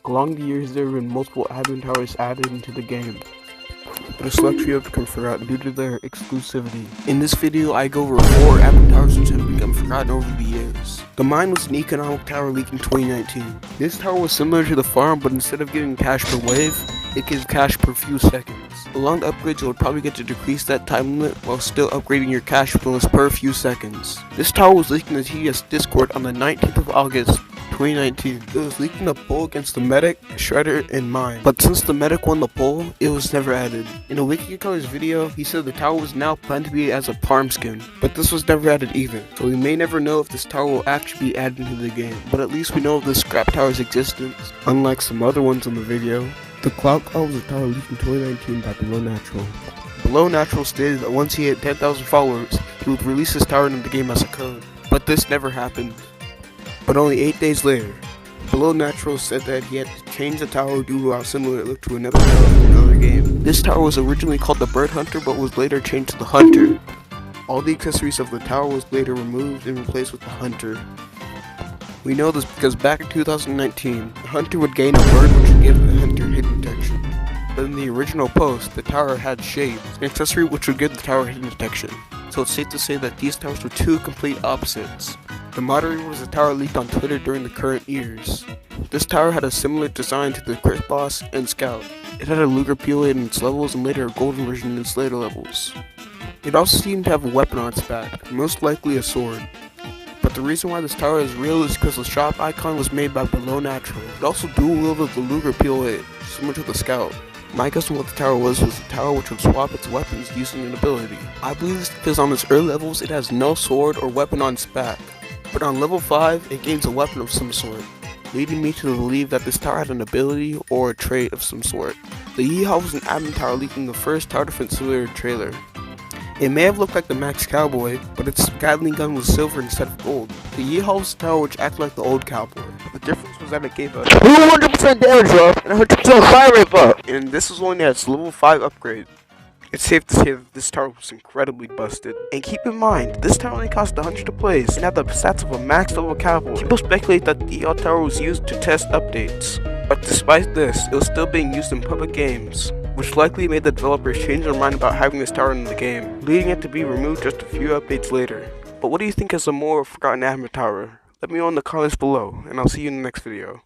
Along the years, there have been multiple admin towers added into the game, but a select few have become forgotten due to their exclusivity. In this video, I go over 4 admin towers which have become forgotten over the years. The mine was an economic tower leak in 2019. This tower was similar to the farm, but instead of giving cash per wave, it gives cash per few seconds. Along the upgrades, you would probably get to decrease that time limit while still upgrading your cash balance per few seconds. This tower was leaked in the TDS Discord on the 19th of August, 2019. It was leaked in a poll against the Medic, Shredder, and Mine, but since the Medic won the poll, it was never added. In a WikiColor's video, he said the tower was now planned to be as a farm skin, but this was never added either, so we may never know if this tower will actually be added into the game, but at least we know of the scrap tower's existence, unlike some other ones in the video. The Cloud Call was a tower leaked in 2019 by Below Natural. Below Natural stated that once he hit 10,000 followers, he would release his tower into the game as a code, but this never happened. But only 8 days later, Below Natural said that he had to change the tower due to how similar it looked to another tower from another game. This tower was originally called the Bird Hunter, but was later changed to the Hunter. All the accessories of the tower was later removed and replaced with the Hunter. We know this because back in 2019, the Hunter would gain a bird which would give the Hunter hidden detection. But in the original post, the tower had shades, an accessory which would give the tower hidden detection. So it's safe to say that these towers were two complete opposites. The moderator was a tower leaked on Twitter during the current years. This tower had a similar design to the Crit Boss and Scout. It had a Luger POA in its levels and later a golden version in its later levels. It also seemed to have a weapon on its back, most likely a sword. But the reason why this tower is real is because the shop icon was made by Below Natural. It also dual-wielded the Luger POA, similar to the Scout. My guess on what the tower was a tower which would swap its weapons using an ability. I believe this because on its early levels it has no sword or weapon on its back, but on level 5 it gains a weapon of some sort, leading me to believe that this tower had an ability or a trait of some sort. The Yeehaw was an admin tower leaking the first Tower Defense Simulator trailer. It may have looked like the Max Cowboy, but its Gatling gun was silver instead of gold. The Yeehaw was a tower which acted like the old Cowboy. The difference was that it gave a 200% damage up and 100% fire rate up, and this was only at its level 5 upgrade. It's safe to say that this tower was incredibly busted. And keep in mind, this tower only cost 100 to place and had the stats of a max level Cowboy. People speculate that the Yeehaw tower was used to test updates, but despite this, it was still being used in public games, which likely made the developers change their mind about having this tower in the game, leading it to be removed just a few updates later. But what do you think is a more forgotten admin tower? Let me know in the comments below, and I'll see you in the next video.